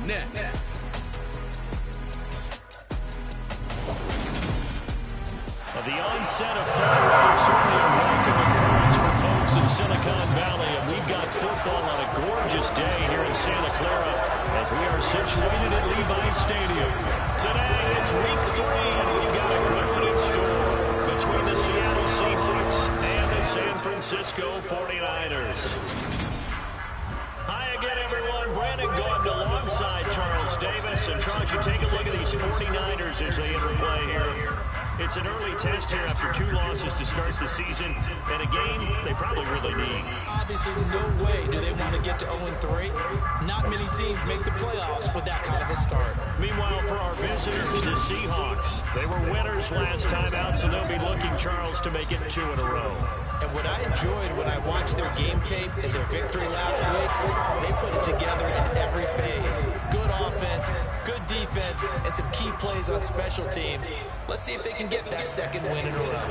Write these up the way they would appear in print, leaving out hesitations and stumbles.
next. The onset of fall weather certainly a welcome occurrence for folks in Silicon Valley, and we've got football on a gorgeous day here in Santa Clara as we are situated at Levi's Stadium. Today it's week 3, and we've got a good one in store between the Seattle Seahawks and the San Francisco 49ers. Hi again, everyone. Brandon Gordon alongside Charles Davis. And Charles, you take a look at these 49ers as they interplay here. It's an early test here after 2 losses to start the season, and a game they probably really need. Obviously, no way do they want to get to 0-3. Not many teams make the playoffs with that kind of a start. Meanwhile, for our visitors, the Seahawks, they were winners last time out, so they'll be looking, Charles, to make it 2 in a row. And what I enjoyed when I watched their game tape and their victory last week is they put it together in every phase. Good offense, good defense, and some key plays on special teams. Let's see if they can get that second win in a row.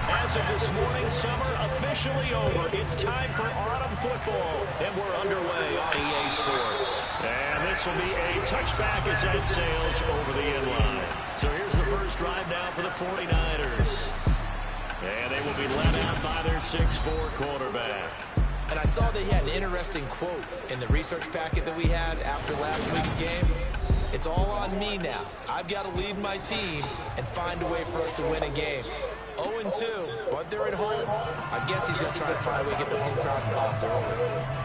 As of this morning, summer officially over. It's time for autumn football, and we're underway on EA Sports. And this will be a touchback as that sails over the end line. So here's the first drive now for the 49ers. And they will be led out by their 6'4" quarterback. And I saw they had an interesting quote in the research packet that we had after last week's game. It's all on me now. I've got to lead my team and find a way for us to win a game. 0-2, but they're at home. I guess he's going to try to find a way to get the home crowd involved early.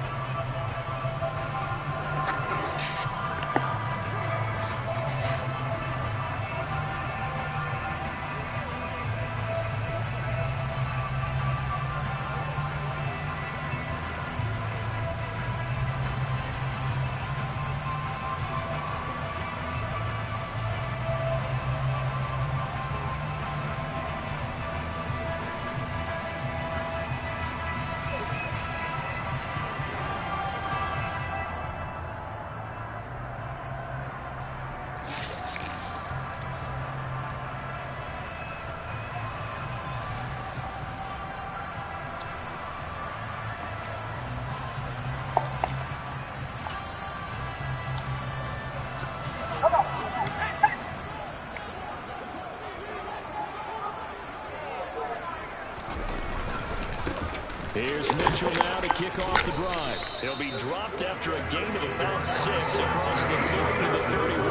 Here's Mitchell now to kick off the drive. He'll be dropped after a gain of about 6 across the 30 to the 31.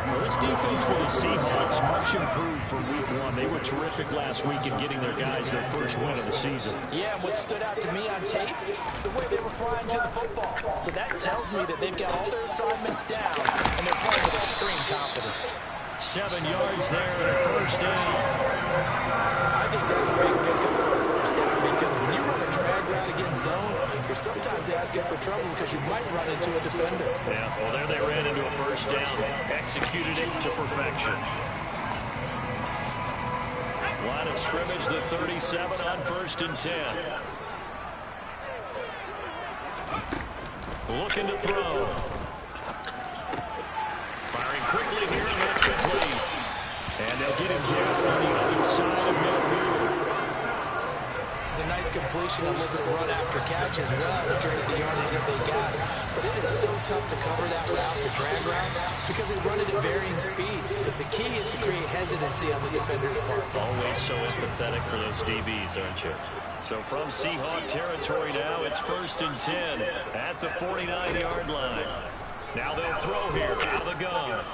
Well, this defense for the Seahawks much improved from week 1. They were terrific last week in getting their guys their first win of the season. Yeah, and what stood out to me on tape, the way they were flying to the football. So that tells me that they've got all their assignments down, and they're playing with extreme confidence. 7 yards there and a first down. I think that's a big pickup for a first down because when you run a drag route against zone, you're sometimes asking for trouble because you might run into a defender. Yeah, well, there they ran into a first down. Executed it to perfection. Line of scrimmage, the 37 on 1st and 10. Looking to throw. Firing quickly here, and that's complete. And they'll get him down on the other side of midfield. It's a nice completion, a little bit of run after catch as well to create the yardage that they got. But it is so tough to cover that route, the drag route, because they run it at varying speeds. Because the key is to create hesitancy on the defender's part. Always so empathetic for those DBs, aren't you? So from Seahawk territory now, it's 1st and 10 at the 49-yard line. Now they'll throw here out of the gun.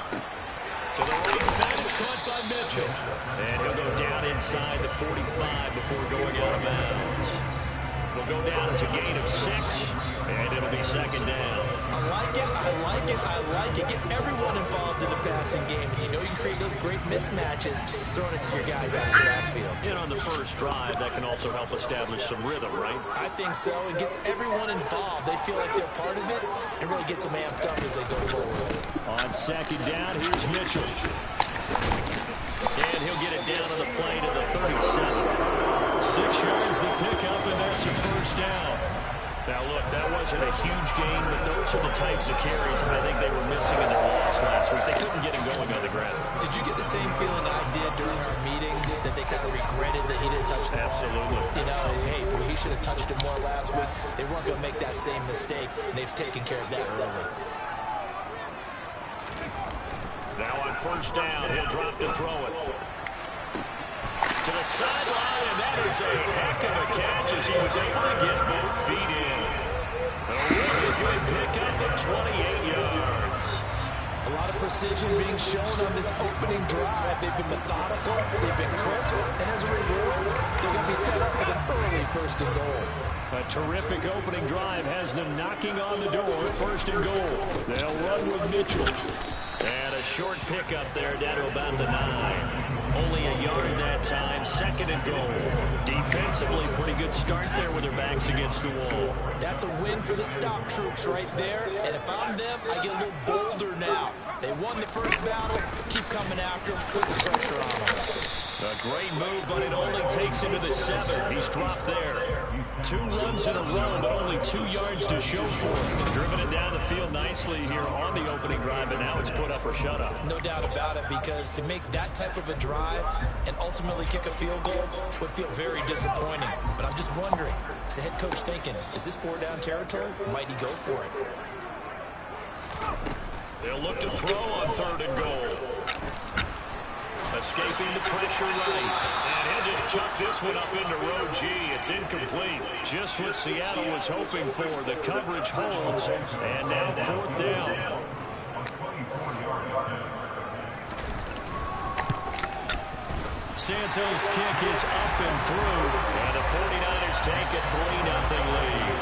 To the right side, it's caught by Mitchell. And he'll go down inside the 45 before going out of bounds. Will go down as a gain of 6, and it'll be 2nd down. I like it, I like it, I like it. Get everyone involved in the passing game. And you know you can create those great mismatches throwing it to your guys out of the backfield. And on the first drive, that can also help establish some rhythm, right? I think so. It gets everyone involved. They feel like they're part of it and really gets them amped up as they go forward. On 2nd down, here's Mitchell. And he'll get it down on the play to the 37. 6 yards the pickup, and that's a first down. Now, look, that wasn't a huge gain, but those are the types of carries I think they were missing in their loss last week. They couldn't get him going on the ground. Did you get the same feeling I did during our meeting chance that they kind of regretted that he didn't touch the ball? Absolutely. You know, hey, boy, he should have touched it more last week. They weren't going to make that same mistake, and they've taken care of that early. Now on first down, he'll drop to throw it. To the sideline, and that is a heck of a catch as he was able to get both feet in. A really good pickup of 28 yards. A lot of precision being shown on this opening drive. They've been methodical, they've been crisp, and as a reward, they're going to be set up with an early first and goal. A terrific opening drive has them knocking on the door, first and goal. They'll run with Mitchell. And a short pickup there down to about the 9. Only a yard that time, second and goal. Defensively, pretty good start there with their backs against the wall. That's a win for the stop troops right there. And if I'm them, I get a little bolder now. They won the first battle. Keep coming after them. Put the pressure on them. A great move, but it only takes him to the 7. He's dropped there. 2 runs in a row, but only 2 yards to show for it. Driven it down the field nicely here on the opening drive, and now it's put up or shut up. No doubt about it, because to make that type of a drive and ultimately kick a field goal would feel very disappointing. But I'm just wondering, is the head coach thinking, is this 4-down territory? Might he go for it? They'll look to throw on third and goal. Escaping the pressure right. And he'll just chuck this one up into row G. It's incomplete. Just what Seattle was hoping for. The coverage holds. And now fourth down. Santos' kick is up and through. And the 49ers take a 3-0 lead.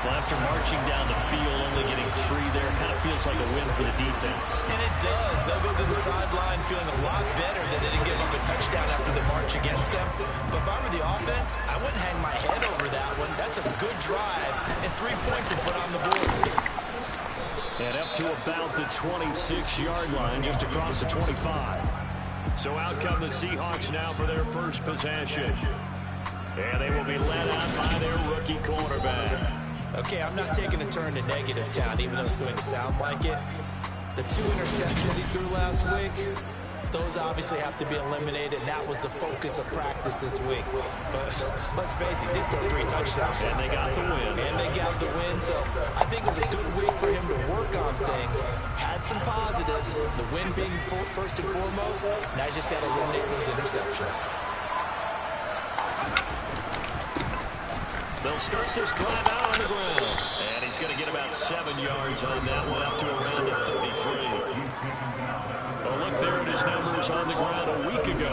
Well, after marching down the field, only getting 3 there, kind of feels like a win for the defense. And it does. They'll go to the sideline feeling a lot better that they didn't give up a touchdown after the march against them. But if I were the offense, I wouldn't hang my head over that one. That's a good drive, and 3 points were put on the board. And up to about the 26-yard line, just across the 25. So out come the Seahawks now for their first possession. And they will be led out by their rookie quarterback. Okay, I'm not taking a turn to negative town, even though it's going to sound like it. The 2 interceptions he threw last week, those obviously have to be eliminated, and that was the focus of practice this week. But let's face it, he did throw 3 touchdowns. And they got the win. And they got the win, so I think it was a good week for him to work on things. Had some positives, the win being first and foremost. Now he's just got to eliminate those interceptions. They'll start this drive out on the ground. And he's going to get about 7 yards on that one, up to around the 33. Oh, look there at his numbers on the ground a week ago.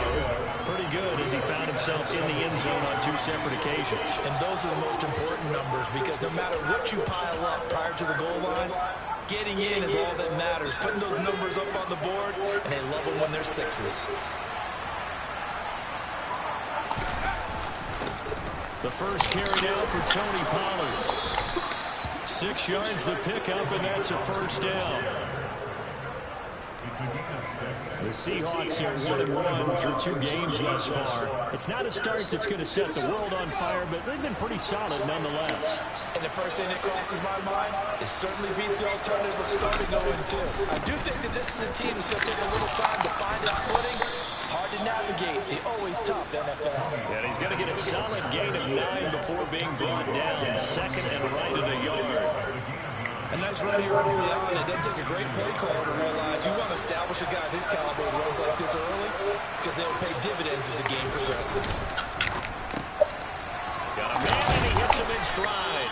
Pretty good as he found himself in the end zone on 2 separate occasions. And those are the most important numbers, because no matter what you pile up prior to the goal line, getting in is all that matters. Putting those numbers up on the board, and they love them when they're 6s. The first carry now for Tony Pollard. 6 yards the pickup, and that's a first down. The Seahawks are 1-1 through 2 games thus far. It's not a start that's going to set the world on fire, but they've been pretty solid nonetheless. And the first thing that crosses my mind, it certainly beats the alternative of starting 0-2. I do think that this is a team that's going to take a little time to find its footing. Hard to navigate the always tough NFL. And he's going to get a solid gain of 9 before being brought down. Second and right of the yard. A nice run here early on. It doesn't take a great play caller to realize you want to establish a guy of his caliber who runs like this early, because they'll pay dividends as the game progresses. Got a man, and he hits him in stride.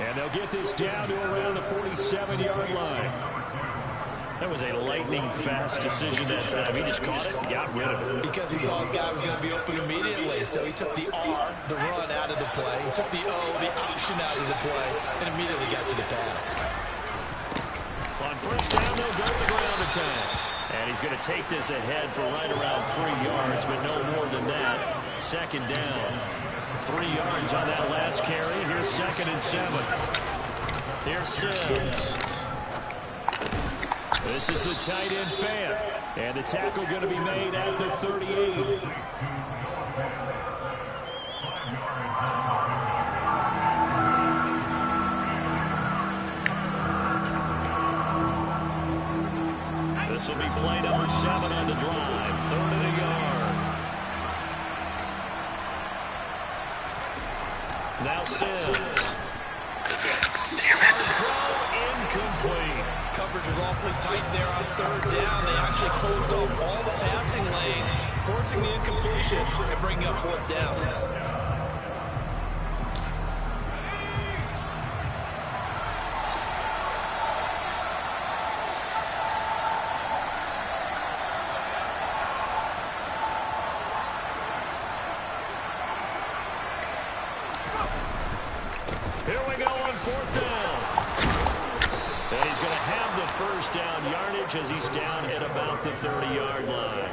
And they'll get this down to around the 47-yard line. That was a lightning-fast decision that time. He just caught it and got rid of it. Because he saw his guy was going to be open immediately, so he took the R, the run, out of the play. He took the O, the option, out of the play, and immediately got to the pass. On first down, they'll go to the ground attack. And he's going to take this ahead for right around 3 yards, but no more than that. Second down. 3 yards on that last carry. Here's 2nd and 7. Here's Sims. This is the tight end fan. And the tackle going to be made at the 38. This will be play number 7 on the drive. 3rd and a yard. Now Sims. Damn it. Throw incomplete. Coverage was awfully tight there on third down. They actually closed off all the passing lanes, forcing the incompletion and bringing up fourth down. Here we go on fourth down. And he's going to have the first down yardage as he's down at about the 30-yard line.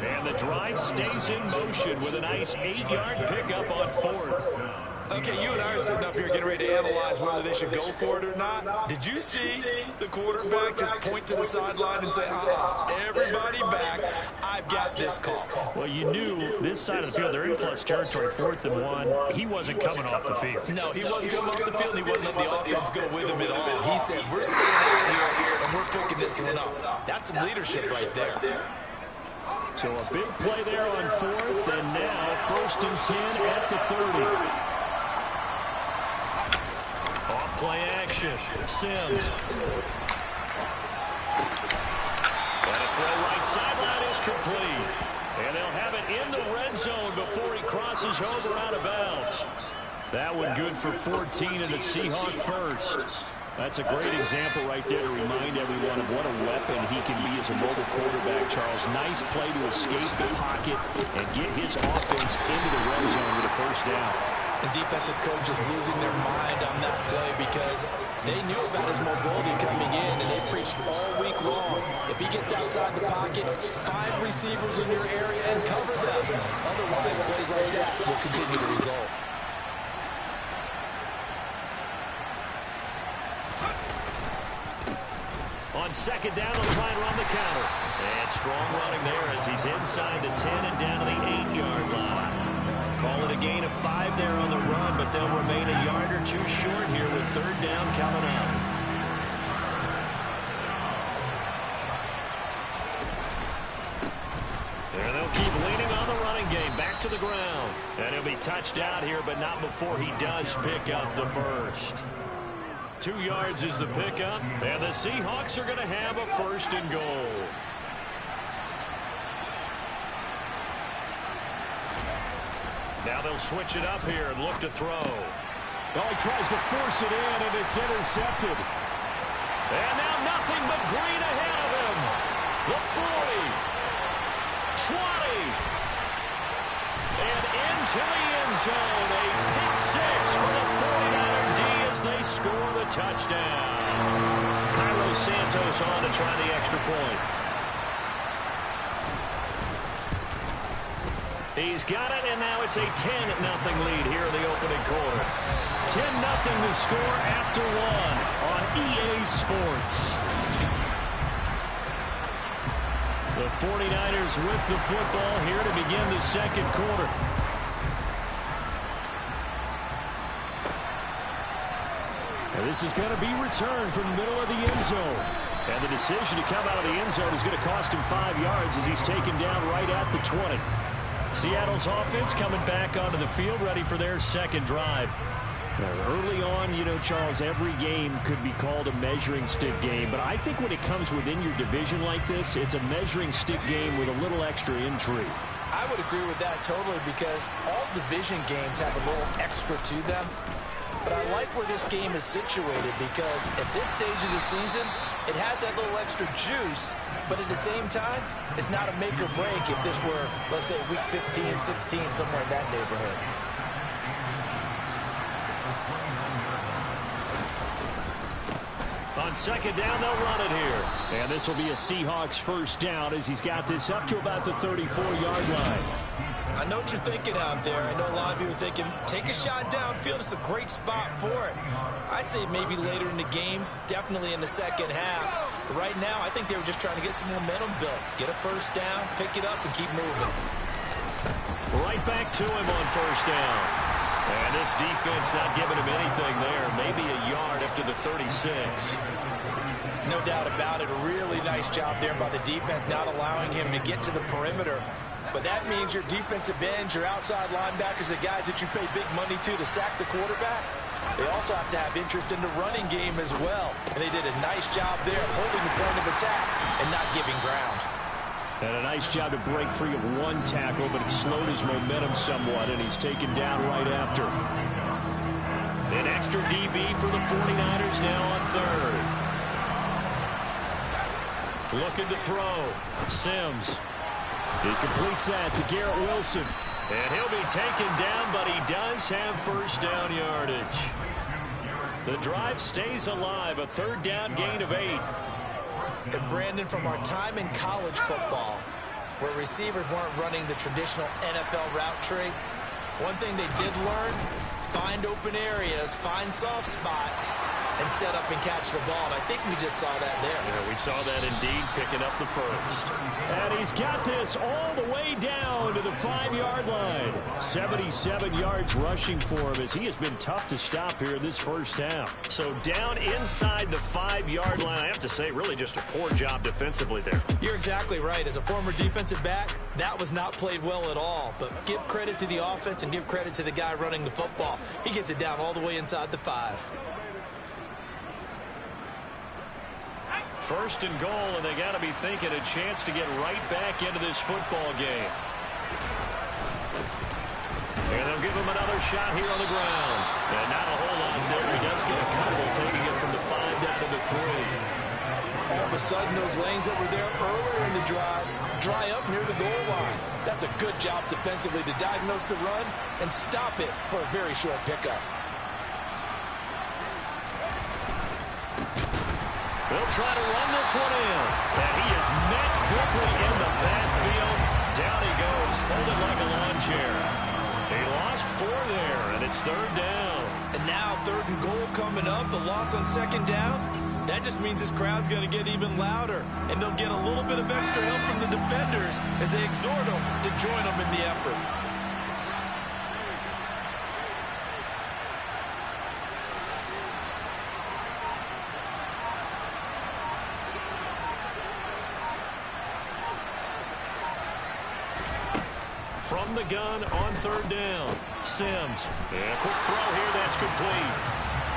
And the drive stays in motion with a nice 8-yard pickup on fourth. Okay, you and I are sitting up here getting ready to analyze whether they should go for it or not. Did you see the quarterback just point to the sideline and say, everybody back, I've got this call? Well, you knew this side of the field, they're in plus territory, 4th and 1. He wasn't coming off the field. No, he wasn't coming off the field. He wasn't letting the offense go with him at all. He said, we're staying out here, and we're picking this one up. That's some leadership right there. So a big play there on fourth, and now 1st and 10 at the 30. Play action. Sims. And a throw right sideline is complete. And they'll have it in the red zone before he crosses over out of bounds. That one good for 14 and a Seahawk first. That's a great example right there to remind everyone of what a weapon he can be as a mobile quarterback, Charles. Nice play to escape the pocket and get his offense into the red zone with a first down. The defensive coaches losing their mind on that play because they knew about his mobility coming in, and they preached all week long. If he gets outside the pocket, 5 receivers in your area and cover them. Otherwise, plays like that will continue to result. On second down, they'll try and run the counter. And strong running there as he's inside the 10 and down to the 8-yard line. Call it a gain of 5 there on the run, but they'll remain a yard or 2 short here with 3rd down coming up. And they'll keep leaning on the running game. Back to the ground. And he'll be touched out here, but not before he does pick up the first. 2 yards is the pickup, and the Seahawks are going to have a 1st and goal. Now they'll switch it up here and look to throw. Well, he tries to force it in, and it's intercepted. And now nothing but green ahead of him. The 40, 20, and into the end zone. A pick 6 for the 49er D as they score the touchdown. Cairo Santos on to try the extra point. He's got it, and now it's a 10-0 lead here in the opening quarter. 10-0 the score after 1 on EA Sports. The 49ers with the football here to begin the second quarter. And this is going to be returned from the middle of the end zone. And the decision to come out of the end zone is going to cost him 5 yards as he's taken down right at the 20. Seattle's offense coming back onto the field, ready for their second drive. Early on, you know, Charles, every game could be called a measuring stick game. But I think when it comes within your division like this, it's a measuring stick game with a little extra intrigue. I would agree with that totally because all division games have a little extra to them. But I like where this game is situated because at this stage of the season, it has that little extra juice, but at the same time, it's not a make or break if this were, let's say, week 15, 16, somewhere in that neighborhood. On second down, they'll run it here. And this will be a Seahawks first down as he's got this up to about the 34-yard line. I know what you're thinking out there. I know a lot of you are thinking, take a shot downfield. It's a great spot for it. I'd say maybe later in the game, definitely in the second half. But right now, I think they were just trying to get some momentum built. Get a first down, pick it up, and keep moving. Right back to him on first down. And this defense not giving him anything there. Maybe a yard up to the 36. No doubt about it. A really nice job there by the defense, not allowing him to get to the perimeter. But that means your defensive ends, your outside linebackers, the guys that you pay big money to sack the quarterback, they also have to have interest in the running game as well. And they did a nice job there of holding the point of attack and not giving ground. And a nice job to break free of one tackle, but it slowed his momentum somewhat, and he's taken down right after. An extra DB for the 49ers now on third. Looking to throw. Sims. He completes that to Garrett Wilson. And he'll be taken down, but he does have first down yardage. The drive stays alive. A third down gain of 8. And Brandon, from our time in college football, where receivers weren't running the traditional NFL route tree, one thing they did learn, find open areas, find soft spots, and set up and catch the ball. And I think we just saw that there. Yeah, we saw that indeed, picking up the first. And he's got this all the way down to the 5-yard line. 77 yards rushing for him, as he has been tough to stop here in this first half. So down inside the 5-yard line, I have to say, really just a poor job defensively there. You're exactly right. As a former defensive back, that was not played well at all. But give credit to the offense and give credit to the guy running the football. He gets it down all the way inside the 5. First and goal, and they got to be thinking a chance to get right back into this football game. And they'll give him another shot here on the ground. And not a whole lot there. He does get a couple, taking it from the 5 down to the 3. All of a sudden, those lanes that were there earlier in the drive dry up near the goal line. That's a good job defensively to diagnose the run and stop it for a very short pickup. They'll try to run this one in. And he is met quickly in the backfield. Down he goes, folded like a lawn chair. He lost 4 there, and it's third down. And now third and goal coming up. The loss on second down. That just means this crowd's going to get even louder. And they'll get a little bit of extra help from the defenders as they exhort them to join them in the effort. From the gun on third down. Sims. And a quick throw here. That's complete.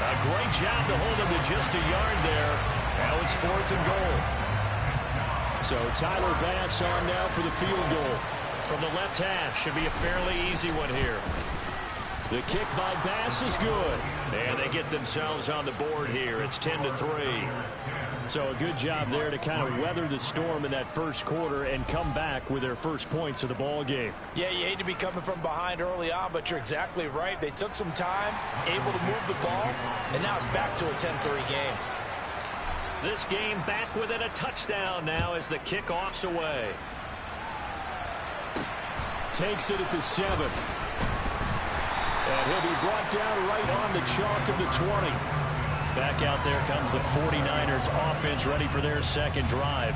A great job to hold him to just a yard there. Now it's 4th and goal. So Tyler Bass on now for the field goal. From the left half. Should be a fairly easy one here. The kick by Bass is good. And they get themselves on the board here. It's 10-3. So a good job there to kind of weather the storm in that first quarter and come back with their first points of the ball game. Yeah, you hate to be coming from behind early on, but you're exactly right. They took some time, able to move the ball, and now it's back to a 10-3 game. This game back within a touchdown now as the kickoff's away. Takes it at the 7. And he'll be brought down right on the chalk of the 20. Back out there comes the 49ers offense, ready for their second drive.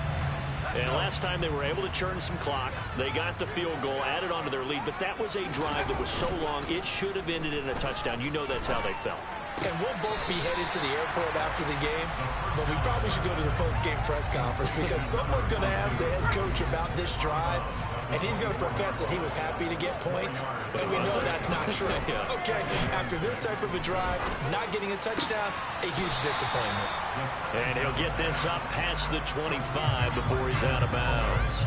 And last time they were able to churn some clock. They got the field goal, added on to their lead. But that was a drive that was so long, it should have ended in a touchdown. You know that's how they felt. And we'll both be headed to the airport after the game, but we probably should go to the post-game press conference because someone's going to ask the head coach about this drive, and he's going to profess that he was happy to get points, and we know that's not true. Yeah. Okay, after this type of a drive, not getting a touchdown, a huge disappointment. And he'll get this up past the 25 before he's out of bounds.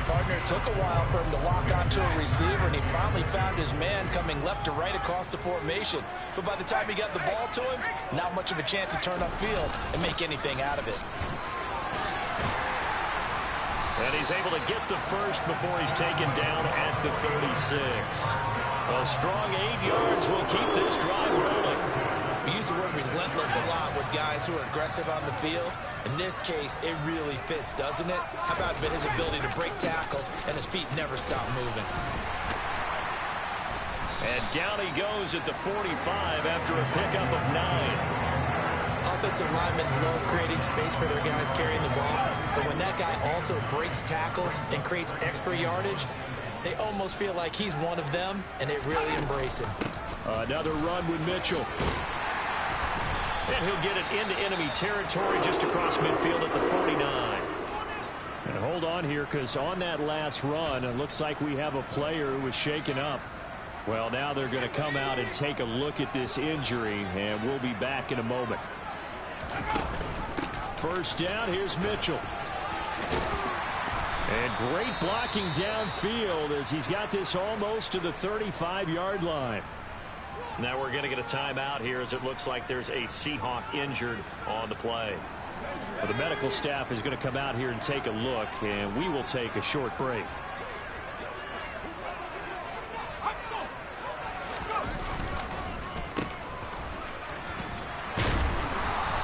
Partner, took a while for him to lock onto a receiver, and he finally found his man coming left to right across the formation. But by the time he got the ball to him, not much of a chance to turn upfield and make anything out of it. And he's able to get the first before he's taken down at the 36. A strong 8 yards will keep this drive rolling. We use the word relentless a lot with guys who are aggressive on the field. In this case, it really fits, doesn't it? How about his ability to break tackles and his feet never stop moving? And down he goes at the 45 after a pickup of 9. Offensive linemen love creating space for their guys carrying the ball. But when that guy also breaks tackles and creates extra yardage, they almost feel like he's one of them, and they really embrace him. Another run with Mitchell. And he'll get it into enemy territory just across midfield at the 49. And hold on here, because on that last run, it looks like we have a player who was shaken up. Well, now they're going to come out and take a look at this injury, and we'll be back in a moment. First down, here's Mitchell. And great blocking downfield as he's got this almost to the 35-yard line. Now we're going to get a timeout here as it looks like there's a Seahawk injured on the play. Well, the medical staff is going to come out here and take a look, and we will take a short break.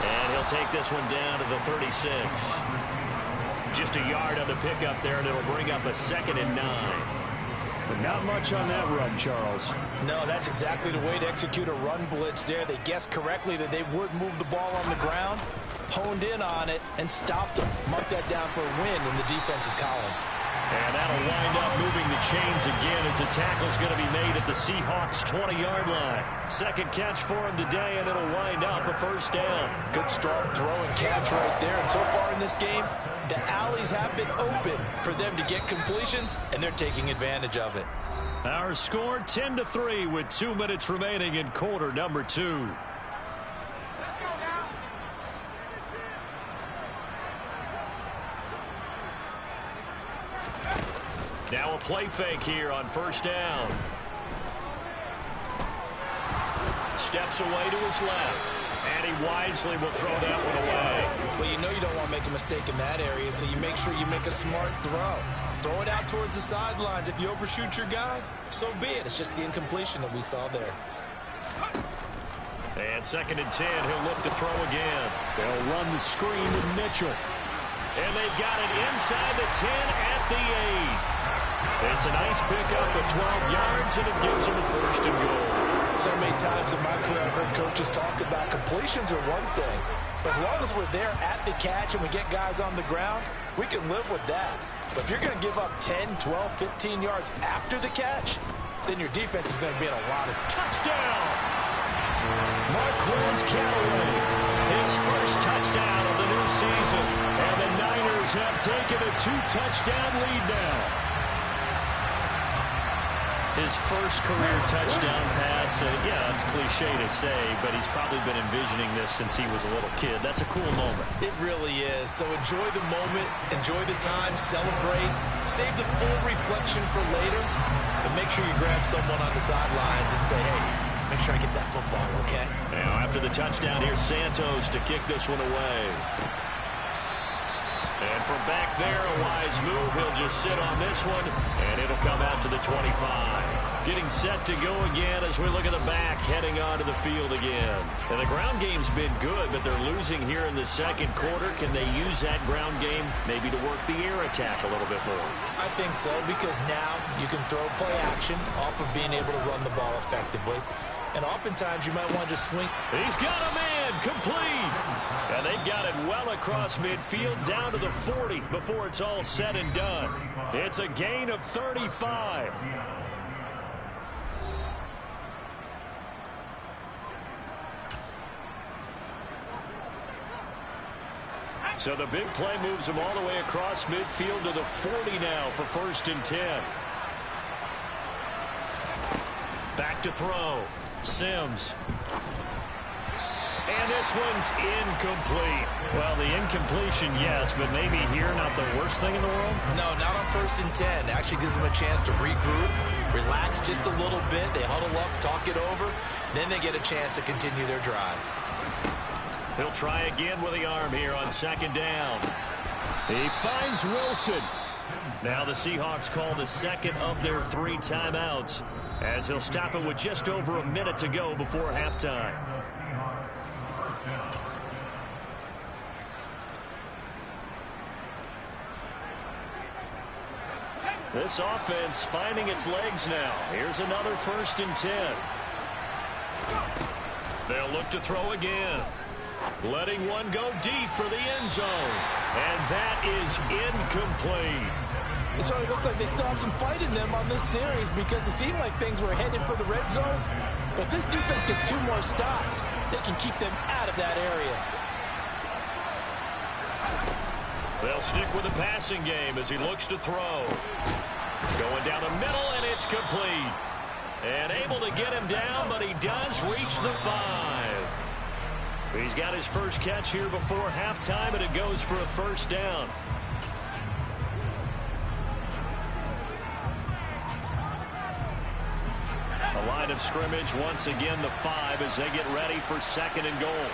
And he'll take this one down to the 36. Just a yard on the pickup there, and it'll bring up a 2nd and 9. But not much on that run, Charles. No, that's exactly the way to execute a run blitz there. They guessed correctly that they would move the ball on the ground, honed in on it, and stopped them. Mark that down for a win in the defense's column. And that'll wind up moving the chains again as the tackle's going to be made at the Seahawks' 20-yard line. Second catch for him today, and it'll wind up a first down. Good, strong throw and catch right there. And so far in this game, the alleys have been open for them to get completions, and they're taking advantage of it. Our score 10-3 with 2 minutes remaining in quarter number 2. Now a play fake here on first down. Steps away to his left. And he wisely will throw that one away. Well, you know you don't want to make a mistake in that area, so you make sure you make a smart throw. Throw it out towards the sidelines. If you overshoot your guy, so be it. It's just the incompletion that we saw there. And 2nd and 10, he'll look to throw again. They'll run the screen with Mitchell. And they've got it inside the 10 at the 8. It's a nice pickup of 12 yards, and it gives them a 1st and goal. So many times in my career I've heard coaches talk about completions are one thing. But as long as we're there at the catch and we get guys on the ground, we can live with that. But if you're going to give up 10, 12, 15 yards after the catch, then your defense is going to be in a lot of touchdown. Marquez Callaway, his first touchdown of the new season. And the Niners have taken a 2-touchdown lead now. His first career touchdown pass, yeah, it's cliche to say, but he's probably been envisioning this since he was a little kid. That's a cool moment. It really is. So enjoy the moment, enjoy the time, celebrate, save the full reflection for later, and make sure you grab someone on the sidelines and say, hey, make sure I get that football, okay? Now after the touchdown, here's Santos to kick this one away. And from back there, a wise move. He'll just sit on this one, and it'll come out to the 25. Getting set to go again as we look at the back, heading onto the field again. And the ground game's been good, but they're losing here in the second quarter. Can they use that ground game maybe to work the air attack a little bit more? I think so, because now you can throw play action off of being able to run the ball effectively. And oftentimes you might want to just swing. He's got a man, complete. And they've got it well across midfield down to the 40 before it's all said and done. It's a gain of 35. So the big play moves him all the way across midfield to the 40 now for 1st and 10. Back to throw. Sims. And this one's incomplete. Well, the incompletion, yes, but maybe here not the worst thing in the world? No, not on 1st and 10. Actually gives them a chance to regroup, relax just a little bit. They huddle up, talk it over. Then they get a chance to continue their drive. He'll try again with the arm here on 2nd down. He finds Wilson. Now the Seahawks call the 2nd of their 3 timeouts as he'll stop it with just over a minute to go before halftime. This offense finding its legs now. Here's another 1st and 10. They'll look to throw again. Letting one go deep for the end zone. And that is incomplete. So it looks like they still have some fight in them on this series because it seemed like things were headed for the red zone. But this defense gets 2 more stops. They can keep them out of that area. They'll stick with the passing game as he looks to throw. Going down the middle, and it's complete. And able to get him down, but he does reach the 5. He's got his first catch here before halftime, and it goes for a first down. A line of scrimmage, once again the 5 as they get ready for 2nd and goal.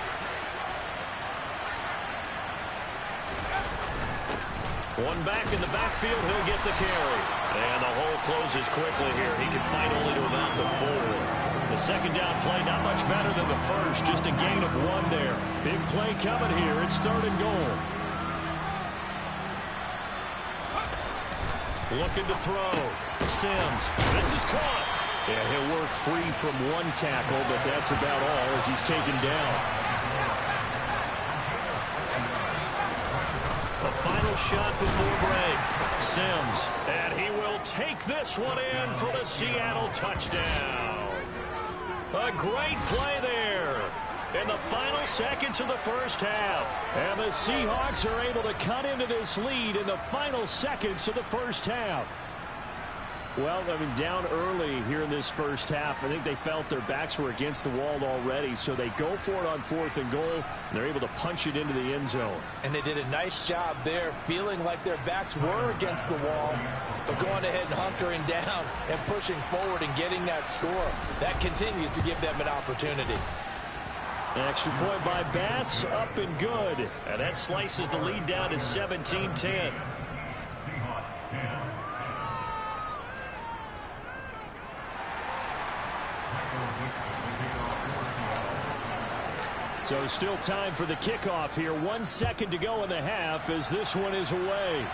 One back in the backfield, he'll get the carry. And the hole closes quickly here. He can fight only to about the 4. The second down play not much better than the first, just a gain of 1 there. Big play coming here. It's 3rd and goal. Looking to throw. Sims. This is caught. Yeah, he'll work free from 1 tackle, but that's about all as he's taken down. A final shot before break. Sims, and he will take this one in for the Seattle touchdown. A great play there in the final seconds of the first half. And the Seahawks are able to cut into this lead in the final seconds of the first half. Well, I mean, down early here in this first half, I think they felt their backs were against the wall already, so they go for it on 4th and goal, and they're able to punch it into the end zone. And they did a nice job there, feeling like their backs were against the wall, but going ahead and hunkering down and pushing forward and getting that score. That continues to give them an opportunity. An extra point by Bass, up and good. And that slices the lead down to 17-10. So still time for the kickoff here. 1 second to go in the half as this one is away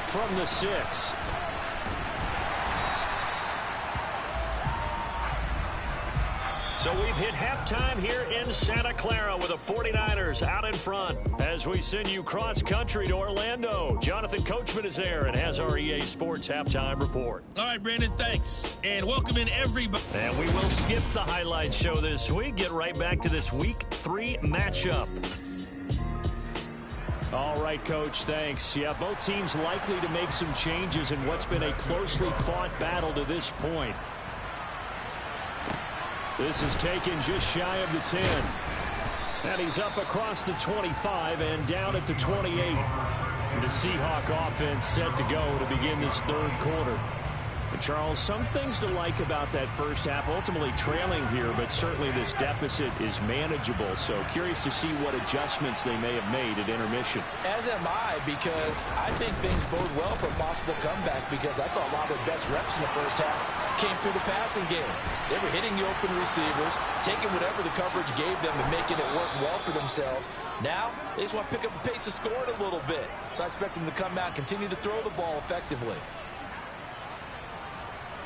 from the 6. So we've hit halftime here in Santa Clara with the 49ers out in front as we send you cross-country to Orlando. Jonathan Coachman is there and has our EA Sports halftime report. All right, Brandon, thanks. And welcome in everybody. And we will skip the highlight show this week. Get right back to this Week 3 matchup. All right, Coach, thanks. Yeah, both teams likely to make some changes in what's been a closely fought battle to this point. This is taken just shy of the 10. And he's up across the 25 and down at the 28. The Seahawk offense set to go to begin this 3rd quarter. And Charles, some things to like about that first half, ultimately trailing here, but certainly this deficit is manageable. So curious to see what adjustments they may have made at intermission. As am I, because I think things bode well for a possible comeback, because I thought a lot of their best reps in the first half came through the passing game. They were hitting the open receivers, taking whatever the coverage gave them and making it work well for themselves. Now, they just want to pick up the pace of scoring a little bit. So I expect them to come out and continue to throw the ball effectively.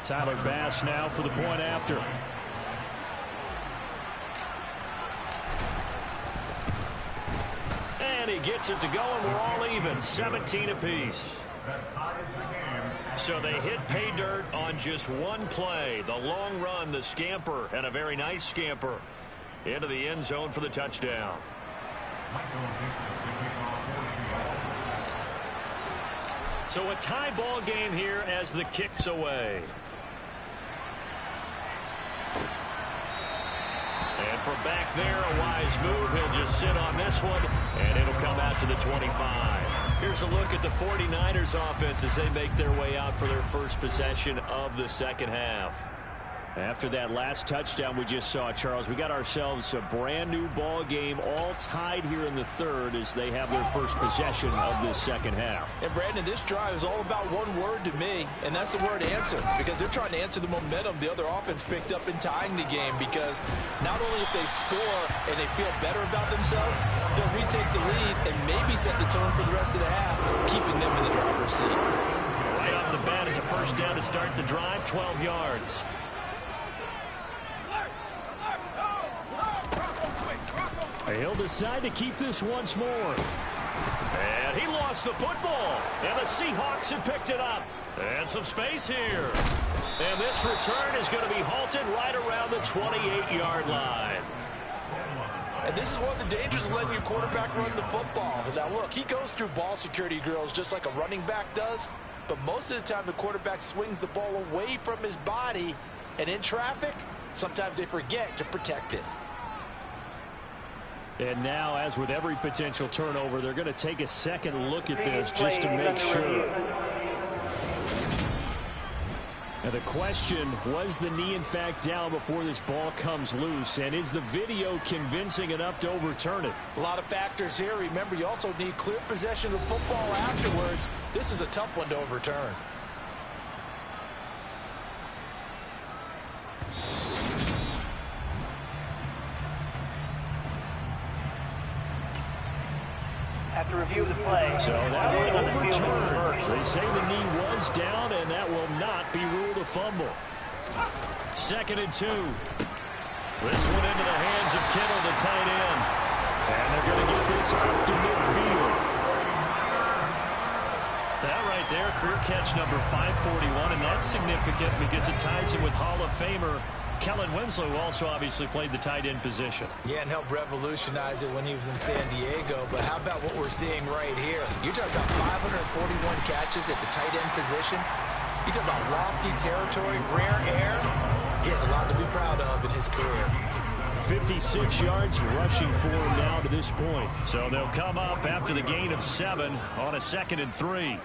Tyler Bass now for the point after. And he gets it to go, and we're all even, 17 apiece. So they hit pay dirt on just one play. The long run, the scamper, and a very nice scamper into the end zone for the touchdown. So a tie ball game here as the kick's away. And from back there, a wise move. He'll just sit on this one, and it'll come out to the 25. Here's a look at the 49ers offense as they make their way out for their first possession of the second half. After that last touchdown we just saw, Charles, we got ourselves a brand new ball game, all tied here in the 3rd as they have their first possession of this second half. And Brandon, this drive is all about one word to me, and that's the word answer, because they're trying to answer the momentum the other offense picked up in tying the game, because not only if they score and they feel better about themselves, they'll retake the lead and maybe set the tone for the rest of the half, keeping them in the driver's seat. Right off the bat, it's a first down to start the drive, 12 yards. He'll decide to keep this once more. And he lost the football. And the Seahawks have picked it up. And some space here. And this return is going to be halted right around the 28-yard line. And this is one of the dangers of letting your quarterback run the football. Now, look, he goes through ball security drills just like a running back does, but most of the time the quarterback swings the ball away from his body, and in traffic, sometimes they forget to protect it. And now, as with every potential turnover, they're going to take a second look at this just to make sure. Now the question, was the knee in fact down before this ball comes loose? And is the video convincing enough to overturn it? A lot of factors here. Remember, you also need clear possession of the football afterwards. This is a tough one to overturn. After review of the play. So that one overturned. They say the knee was down, and that will not be ruled a fumble. 2nd and 2. This one into the hands of Kittle, the tight end. And they're going to get this off to midfield. That right there, career catch number 541, and that's significant because it ties him with Hall of Famer Kellen Winslow, who also obviously played the tight end position. Yeah, and helped revolutionize it when he was in San Diego. But how about what we're seeing right here? You're talking about 541 catches at the tight end position. You're talking about lofty territory, rare air. He has a lot to be proud of in his career. 56 yards rushing for him now to this point. So they'll come up after the gain of 7 on a 2nd and 3.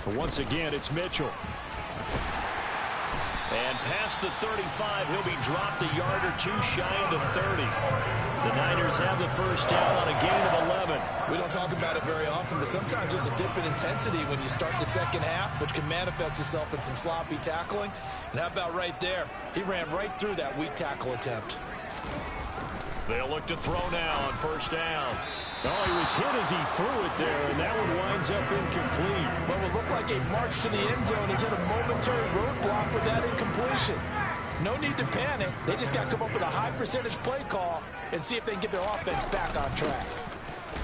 But once again, it's Mitchell. And past the 35, he'll be dropped a yard or two shy of the 30. The Niners have the first down on a gain of 11. We don't talk about it very often, but sometimes there's a dip in intensity when you start the second half, which can manifest itself in some sloppy tackling. And how about right there? He ran right through that weak tackle attempt. They'll look to throw now on first down. Oh, he was hit as he threw it there, and that one winds up incomplete. What would look like a march to the end zone is hit a momentary roadblock with that incompletion. No need to panic. They just got to come up with a high percentage play call and see if they can get their offense back on track.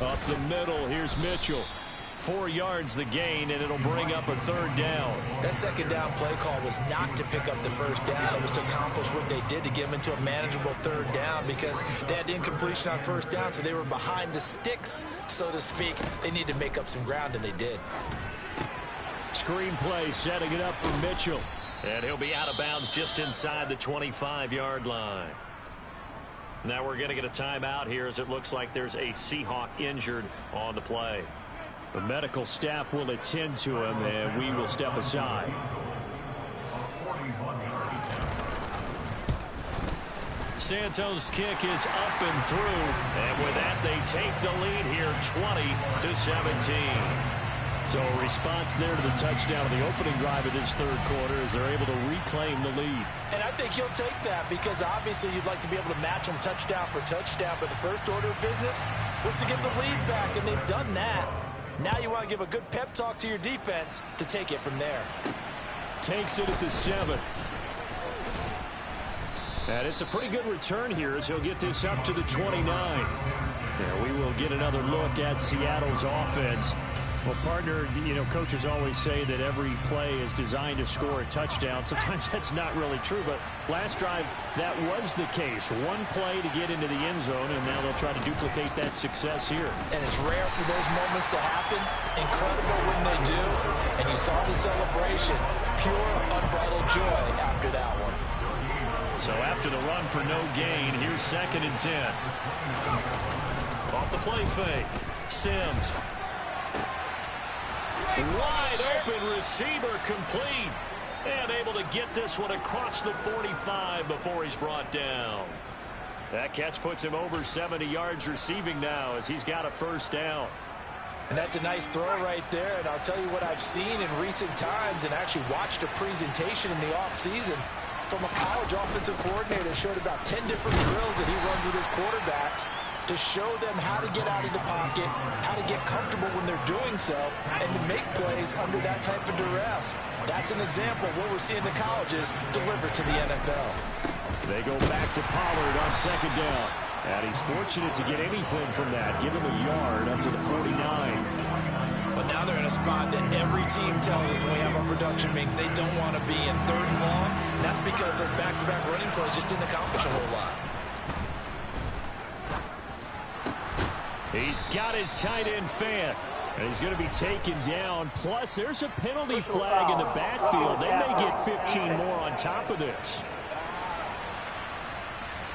Up the middle, here's Mitchell. 4 yards the gain, and it'll bring up a 3rd down. That second down play call was not to pick up the first down. It was to accomplish what they did to get them into a manageable 3rd down because they had incompletion on first down, so they were behind the sticks, so to speak. They needed to make up some ground, and they did. Screen play setting it up for Mitchell. And he'll be out of bounds just inside the 25-yard line. Now we're going to get a timeout here as it looks like there's a Seahawk injured on the play. The medical staff will attend to him, and we will step aside. Santos' kick is up and through, and with that, they take the lead here, 20-17. So a response there to the touchdown of the opening drive of this 3rd quarter as they're able to reclaim the lead. And I think you'll take that because obviously you'd like to be able to match them touchdown for touchdown, but the first order of business was to get the lead back, and they've done that. Now you want to give a good pep talk to your defense to take it from there. Takes it at the 7. And it's a pretty good return here as he'll get this up to the 29. There we will get another look at Seattle's offense. Well, partner, you know, coaches always say that every play is designed to score a touchdown. Sometimes that's not really true, but last drive, that was the case. One play to get into the end zone, and now they'll try to duplicate that success here. And it's rare for those moments to happen. Incredible when they do. And you saw the celebration. Pure, unbridled joy after that one. So after the run for no gain, here's 2nd and 10. Off the play fake. Sims. Wide open receiver complete. And able to get this one across the 45 before he's brought down. That catch puts him over 70 yards receiving now as he's got a first down. And that's a nice throw right there. And I'll tell you what I've seen in recent times and actually watched a presentation in the offseason from a college offensive coordinator. Showed about 10 different drills that he runs with his quarterbacks to show them how to get out of the pocket, how to get comfortable when they're doing so, and to make plays under that type of duress. That's an example of what we're seeing the colleges deliver to the NFL. They go back to Pollard on 2nd down. And he's fortunate to get anything from that. Give him a yard up to the 49. But now they're in a a spot that every team tells us when we have our production meetings they don't want to be in, 3rd and long. And that's because those back-to-back running plays just didn't accomplish a whole lot. He's got his tight end fan. And he's going to be taken down. Plus, there's a penalty flag in the backfield. They may get 15 more on top of this.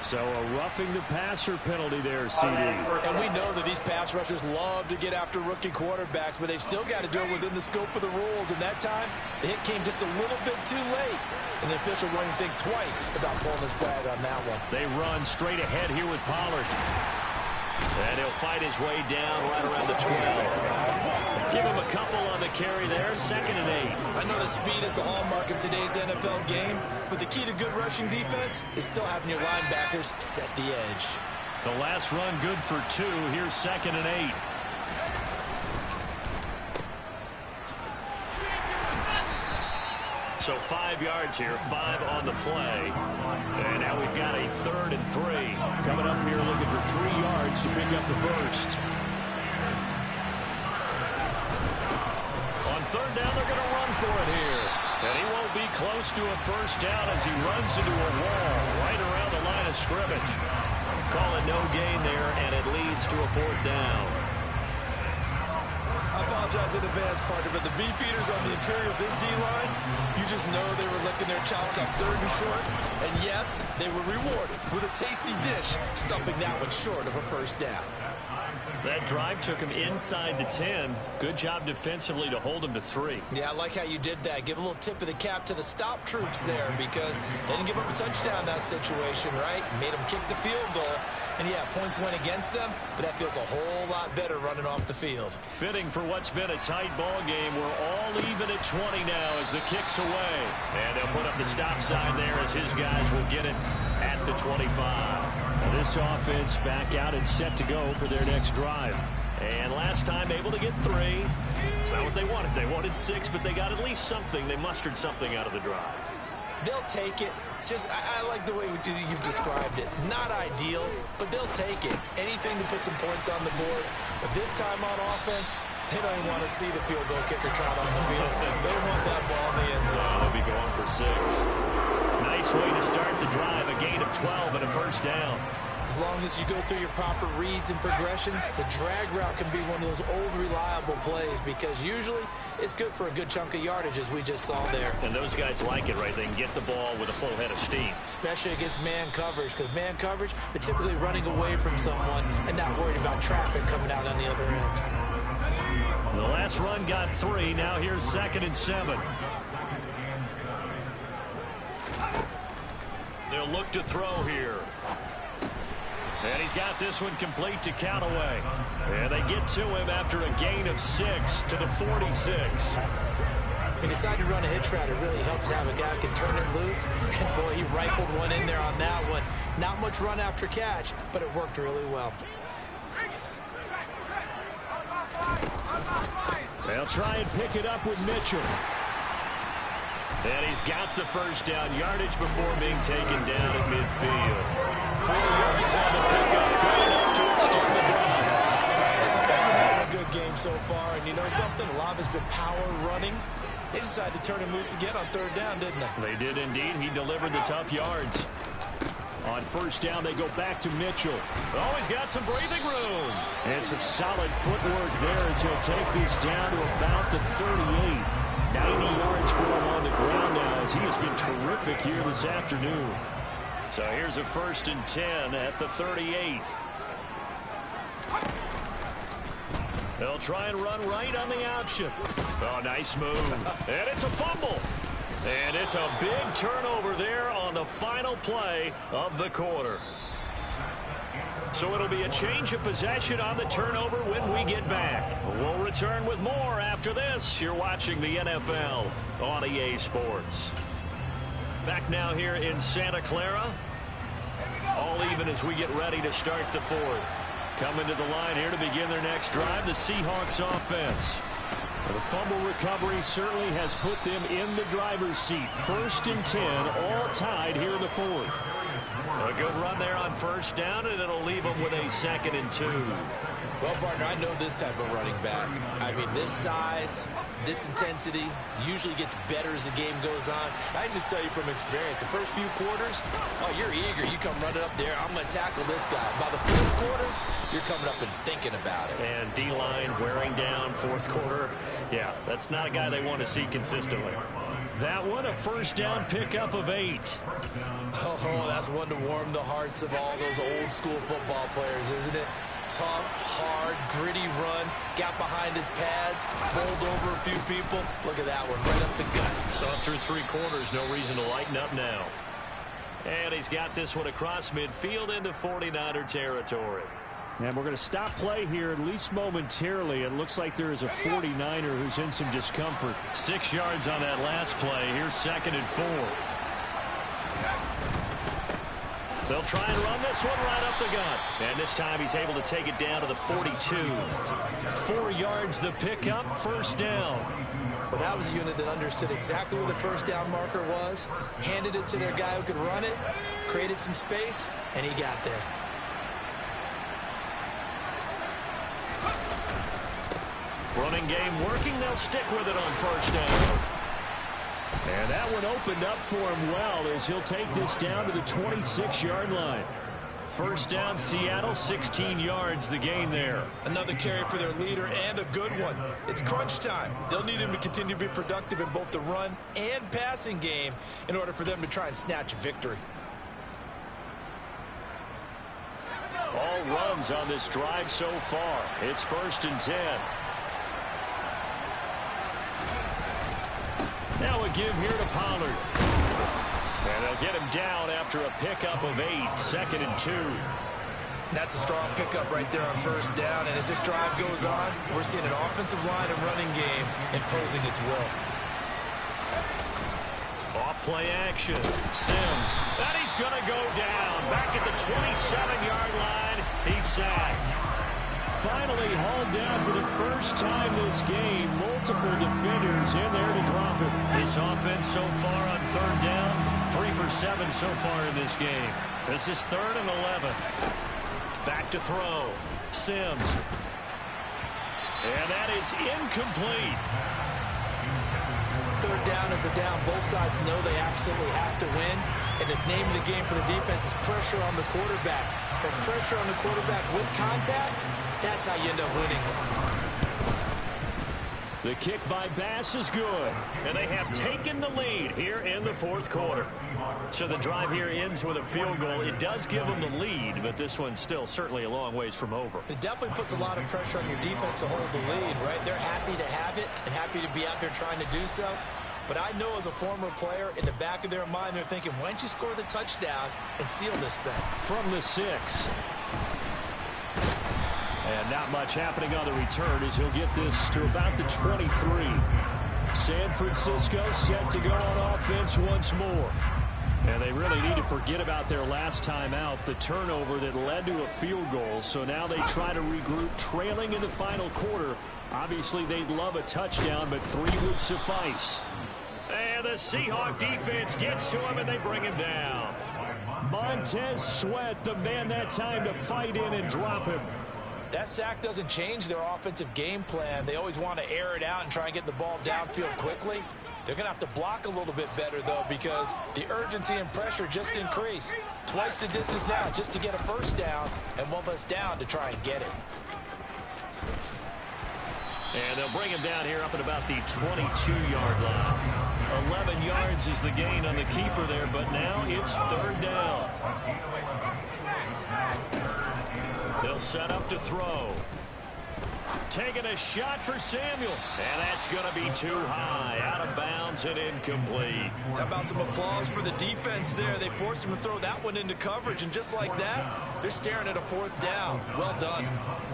So a roughing the passer penalty there, CD. And we know that these pass rushers love to get after rookie quarterbacks, but they've still got to do it within the scope of the rules. And that time, the hit came just a little bit too late. And the official won't even think twice about pulling his flag on that one. They run straight ahead here with Pollard. And he'll fight his way down right around the 12. Give him a couple on the carry there. 2nd and 8. I know the speed is the hallmark of today's NFL game, but the key to good rushing defense is still having your linebackers set the edge. The last run good for 2. Here's 2nd and 8. So 5 yards here, 5 on the play. And now we've got a 3rd and 3. Coming up here looking for 3 yards to pick up the first. On 3rd down, they're going to run for it here. And he won't be close to a first down as he runs into a wall right around the line of scrimmage. Call it no gain there, and it leads to a 4th down. I apologize in advance, partner, but the beefeaters on the interior of this D-line, you just know they were licking their chops on 3rd and short. And yes, they were rewarded with a tasty dish, stuffing that one short of a first down. That drive took him inside the 10. Good job defensively to hold him to 3. Yeah, I like how you did that. Give a little tip of the cap to the stop troops there because they didn't give up a touchdown in that situation, right? Made them kick the field goal. And, yeah, points went against them, but that feels a whole lot better running off the field. Fitting for what's been a tight ball game. We're all even at 20 now as the kick's away. And they'll put up the stop sign there as his guys will get it at the 25. This offense back out and set to go for their next drive. And last time able to get 3. It's not what they wanted. They wanted 6, but they got at least something. They mustered something out of the drive. They'll take it. I like the way you've described it. Not ideal, but they'll take it. Anything to put some points on the board. But this time on offense, they don't even want to see the field goal kicker trot on the field. They want that ball in the end zone. They'll be going for 6. Nice way to start the drive. A gain of 12 and a first down. As long as you go through your proper reads and progressions, the drag route can be one of those old reliable plays because usually it's good for a good chunk of yardage as we just saw there. And those guys like it, right? They can get the ball with a full head of steam. Especially against man coverage because man coverage, they're typically running away from someone and not worried about traffic coming out on the other end. The last run got 3. Now here's 2nd and 7. They'll look to throw here. And he's got this one complete to Callaway. And they get to him after a gain of 6 to the 46. He decided to run a hitch route. It really helps to have a guy who can turn it loose. And, boy, he rifled one in there on that one. Not much run after catch, but it worked really well. They'll try and pick it up with Mitchell. And he's got the first down yardage before being taken down at midfield. 4 yards on the pickup. Good enough to extend the drive. Somebody's been having a good game so far. And you know something? A lot of it's been power running. They decided to turn him loose again on 3rd down, didn't they? They did indeed. He delivered the tough yards. On first down, they go back to Mitchell. Oh, he's got some breathing room. And some solid footwork there as he'll take this down to about the 38. 90 yards for him on the ground now as he has been terrific here this afternoon. So here's a 1st and 10 at the 38. They'll try and run right on the option. Oh, nice move. And it's a fumble. And it's a big turnover there on the final play of the quarter. So it'll be a change of possession on the turnover when we get back. We'll return with more after this. You're watching the NFL on EA Sports. Back now here in Santa Clara. All even as we get ready to start the 4th. Coming to the line here to begin their next drive, the Seahawks offense. The fumble recovery certainly has put them in the driver's seat. 1st and 10, all tied here in the 4th. A good run there on first down, and it'll leave them with a 2nd and 2. Well, partner, I know this type of running back. I mean, this size, this intensity usually gets better as the game goes on. I can just tell you from experience, the first few quarters, oh, you're eager. You come running up there, I'm going to tackle this guy. By the fourth quarter, you're coming up and thinking about it. And D-line wearing down fourth quarter. Yeah, that's not a guy they want to see consistently. That one, a first down pickup of 8. Oh, that's one to warm the hearts of all those old school football players, isn't it? Tough, hard, gritty run, got behind his pads, bowled over a few people. Look at that one, right up the gut. So through 3 quarters, no reason to lighten up now. And he's got this one across midfield into 49er territory. And we're going to stop play here, at least momentarily. It looks like there is a 49er who's in some discomfort. 6 yards on that last play. Here's 2nd and 4. They'll try and run this one right up the gut. And this time he's able to take it down to the 42. 4 yards the pickup, first down. Well, that was a unit that understood exactly where the first down marker was, handed it to their guy who could run it, created some space, and he got there. Running game working. They'll stick with it on first down. And that one opened up for him well as he'll take this down to the 26-yard line. First down, Seattle, 16 yards the gain there. Another carry for their leader and a good one. It's crunch time. They'll need him to continue to be productive in both the run and passing game in order for them to try and snatch a victory. All runs on this drive so far. It's 1st and 10. Now a give here to Pollard. And they'll get him down after a pickup of 8, 2nd and 2. That's a strong pickup right there on first down. And as this drive goes on, we're seeing an offensive line and running game imposing its will. Off play action. Sims. And he's going to go down. Back at the 27-yard line. He's sacked. Finally hauled down for the first time this game. Multiple defenders in there to drop it. This offense so far on 3rd down, 3 for 7 so far in this game. This is 3rd and 11. Back to throw. Sims. And that is incomplete. 3rd down is the down. Both sides know they absolutely have to win. And the name of the game for the defense is pressure on the quarterback. But pressure on the quarterback with contact, that's how you end up winning. The kick by Bass is good. And they have taken the lead here in the 4th quarter. So the drive here ends with a field goal. It does give them the lead, but this one's still certainly a long ways from over. It definitely puts a lot of pressure on your defense to hold the lead, right? They're happy to have it and happy to be out there trying to do so. But I know as a former player, in the back of their mind, they're thinking, why don't you score the touchdown and seal this thing? From the 6. And not much happening on the return as he'll get this to about the 23. San Francisco set to go on offense once more. And they really need to forget about their last time out, the turnover that led to a field goal. So now they try to regroup, trailing in the final quarter. Obviously, they'd love a touchdown, but 3 would suffice. And the Seahawk defense gets to him, and they bring him down. Montez Sweat, the man that time to fight in and drop him. That sack doesn't change their offensive game plan. They always want to air it out and try and get the ball downfield quickly. They're going to have to block a little bit better, though, because the urgency and pressure just increase. Twice the distance now just to get a first down, and 1 less down to try and get it. And they'll bring him down here up at about the 22-yard line. 11 yards is the gain on the keeper there, but now it's 3rd down. They'll set up to throw. Taking a shot for Samuel. And that's going to be too high. Out of bounds and incomplete. How about some applause for the defense there? They forced him to throw that one into coverage, and just like that, they're staring at a 4th down. Well done.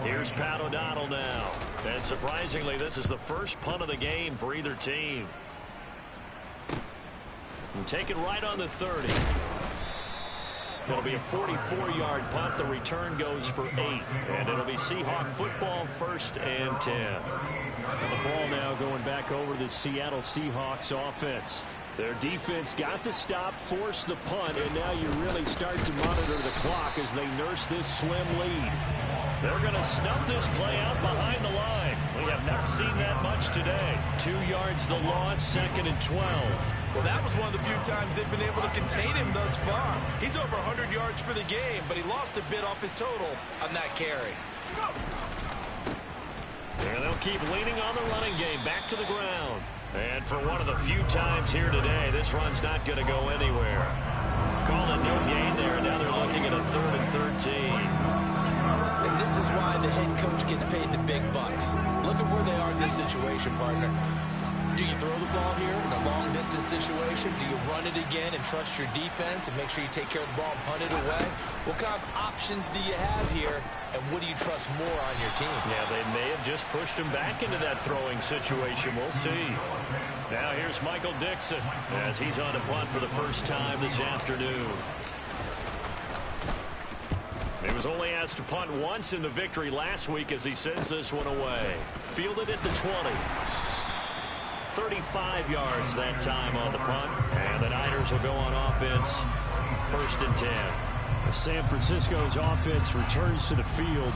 Here's Pat O'Donnell now. And surprisingly, this is the first punt of the game for either team. And taken right on the 30. It'll be a 44-yard punt. The return goes for 8. And it'll be Seahawk football, 1st and 10. And the ball now going back over to the Seattle Seahawks offense. Their defense got the stop, forced the punt, and now you really start to monitor the clock as they nurse this slim lead. They're going to snuff this play out behind the line. We have not seen that much today. 2 yards the loss, 2nd and 12. Well, that was one of the few times they've been able to contain him thus far. He's over 100 yards for the game, but he lost a bit off his total on that carry. And they'll keep leaning on the running game back to the ground. And for one of the few times here today, this run's not going to go anywhere. Call it no gain there, and now they're looking at a 3rd and 13. And this is why the head coach gets paid the big bucks. Look at where they are in this situation, partner. Do you throw the ball here in a long-distance situation? Do you run it again and trust your defense and make sure you take care of the ball and punt it away? What kind of options do you have here, and what do you trust more on your team? Yeah, they may have just pushed him back into that throwing situation. We'll see. Now here's Michael Dixon as he's on to punt for the first time this afternoon. He was only asked to punt once in the victory last week as he sends this one away. Fielded at the 20. 35 yards that time on the punt. And the Niners will go on offense. 1st and 10. San Francisco's offense returns to the field.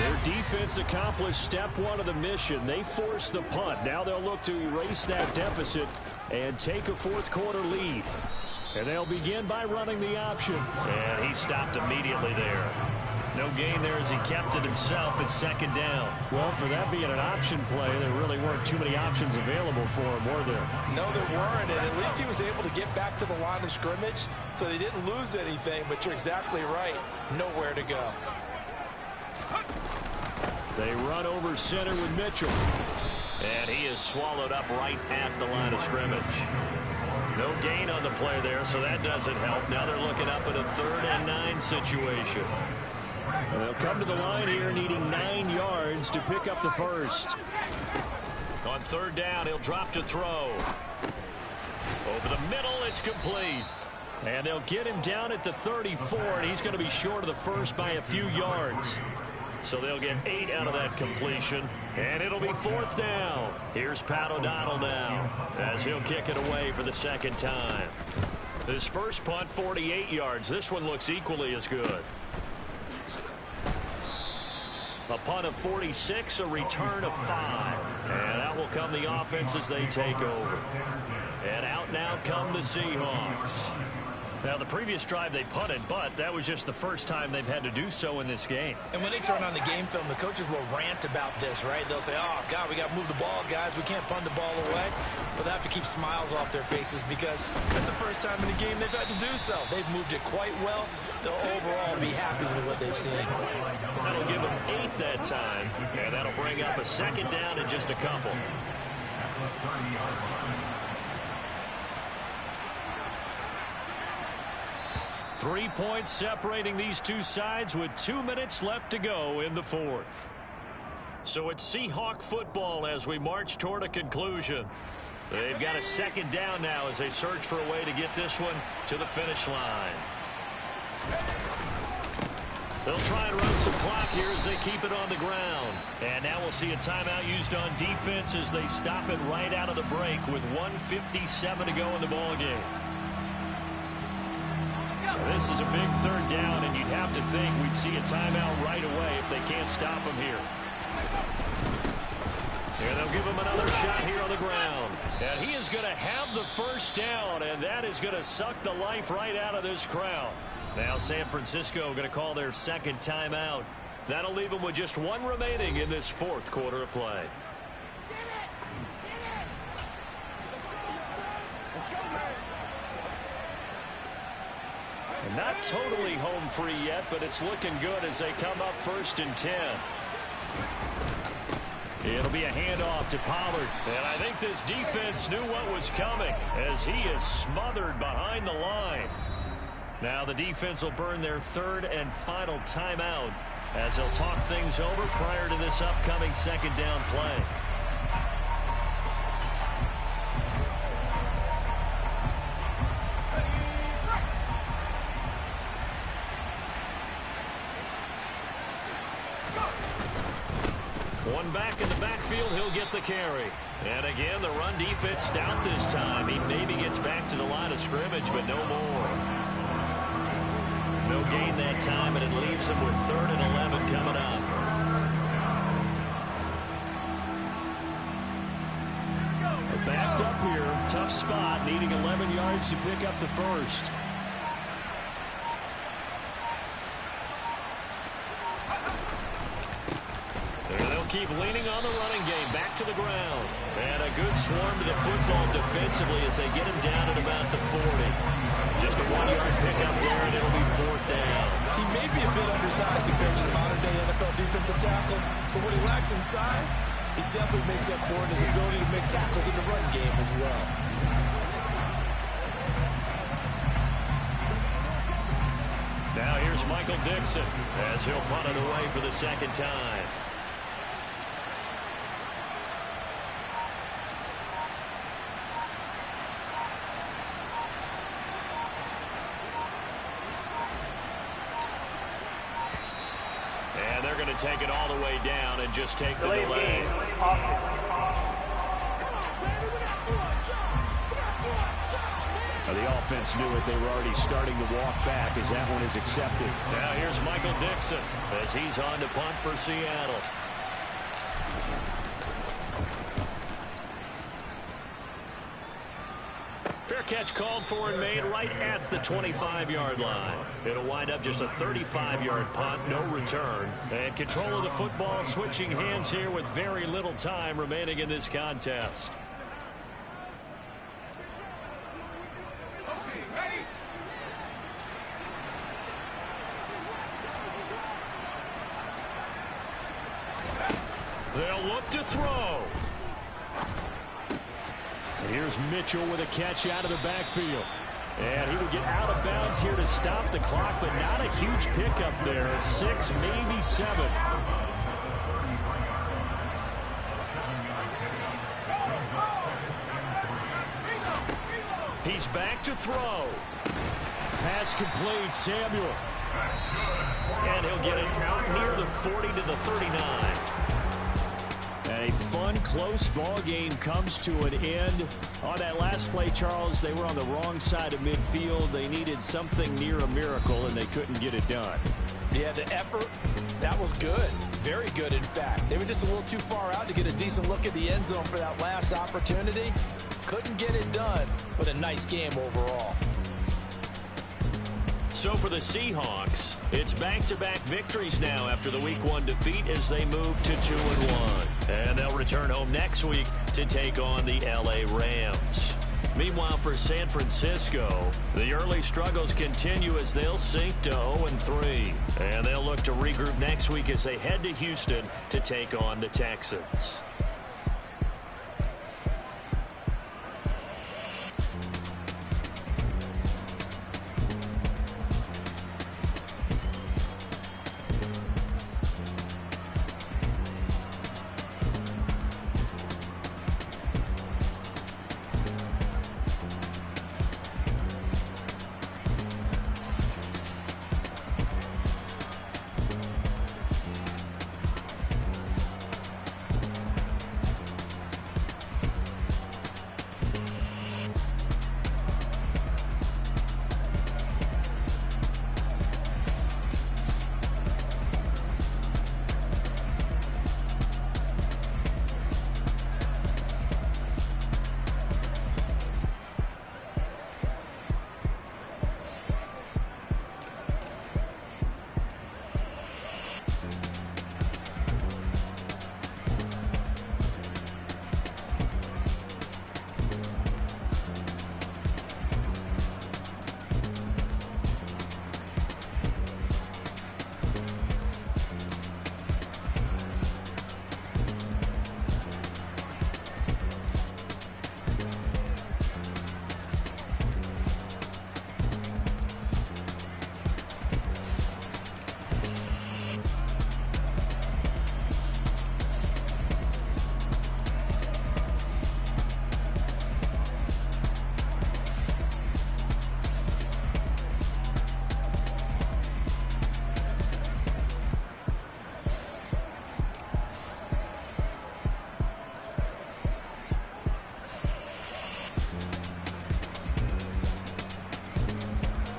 Their defense accomplished step 1 of the mission. They forced the punt. Now they'll look to erase that deficit and take a 4th quarter lead. And they'll begin by running the option. And he stopped immediately there. No gain there as he kept it himself at 2nd down. Well, for that being an option play, there really weren't too many options available for him, were there? No, there weren't, and at least he was able to get back to the line of scrimmage, so they didn't lose anything, but you're exactly right. Nowhere to go. They run over center with Mitchell. And he is swallowed up right at the line of scrimmage. No gain on the play there, so that doesn't help. Now they're looking up at a 3rd and 9 situation. And they'll come to the line here needing 9 yards to pick up the first. On 3rd down, he'll drop to throw. Over the middle, it's complete. And they'll get him down at the 34, and he's going to be short of the first by a few yards. So they'll get 8 out of that completion, and it'll be 4th down. Here's Pat O'Donnell now as he'll kick it away for the 2nd time. His first punt, 48 yards. This one looks equally as good. A punt of 46, a return of 5. And out will come the offense as they take over. And out now come the Seahawks. Now, the previous drive they punted, but that was just the first time they've had to do so in this game. And when they turn on the game film, the coaches will rant about this, right? They'll say, oh, God, we got to move the ball, guys. We can't punt the ball away. But they have to keep smiles off their faces because that's the first time in the game they've had to do so. They've moved it quite well. They'll overall be happy with what they've seen. That'll give them 8 that time, and that'll bring up a 2nd down in just a couple. Three points separating these two sides with 2 minutes left to go in the 4th. So it's Seahawk football as we march toward a conclusion. They've got a 2nd down now as they search for a way to get this one to the finish line. They'll try and run some clock here as they keep it on the ground. And now we'll see a timeout used on defense as they stop it right out of the break with 1:57 to go in the ballgame. This is a big 3rd down, and you'd have to think we'd see a timeout right away if they can't stop him here. And they'll give him another shot here on the ground. And he is going to have the first down, and that is going to suck the life right out of this crowd. Now San Francisco going to call their 2nd timeout. That'll leave them with just 1 remaining in this 4th quarter of play. Not totally home free yet, but it's looking good as they come up 1st and 10. It'll be a handoff to Pollard. And I think this defense knew what was coming as he is smothered behind the line. Now the defense will burn their 3rd and final timeout as they'll talk things over prior to this upcoming 2nd down play. One back in the backfield, he'll get the carry. And again, the run defense stout this time. He maybe gets back to the line of scrimmage, but no more. No gain that time, and it leaves them with 3rd and 11 coming up. They're backed up here. Tough spot, needing 11 yards to pick up the first. They'll keep leaning on the running game. Back to the ground. And a good swarm to the football defensively as they get him down at about the 40. Just a 1-yard pickup there, and it'll be 4th down. He may be a bit undersized compared to the modern-day NFL defensive tackle, but what he lacks in size, he definitely makes up for it in his ability to make tackles in the run game as well. Now here's Michael Dixon as he'll punt it away for the 2nd time. And they're going to take it all the way down and just take the delay. The offense knew it. They were already starting to walk back as that one is accepted. Now here's Michael Dixon as he's on to punt for Seattle. Fair catch called for and made right at the 25-yard line. It'll wind up just a 35-yard punt, no return. And control of the football switching hands here with very little time remaining in this contest. They'll look to throw. And here's Mitchell with a catch out of the backfield. And he would get out of bounds here to stop the clock, but not a huge pickup there. 6, maybe 7. He's back to throw. Pass complete, Samuel. And he'll get it out near the 40 to the 39. A fun, close ball game comes to an end. On that last play, Charles, they were on the wrong side of midfield. They needed something near a miracle, and they couldn't get it done. Yeah, the effort, that was good. Very good, in fact. They were just a little too far out to get a decent look at the end zone for that last opportunity. Couldn't get it done, but a nice game overall. So for the Seahawks, it's back-to-back victories now after the Week 1 defeat as they move to 2-1. And they'll return home next week to take on the L.A. Rams. Meanwhile, for San Francisco, the early struggles continue as they'll sink to 0-3. And they'll look to regroup next week as they head to Houston to take on the Texans.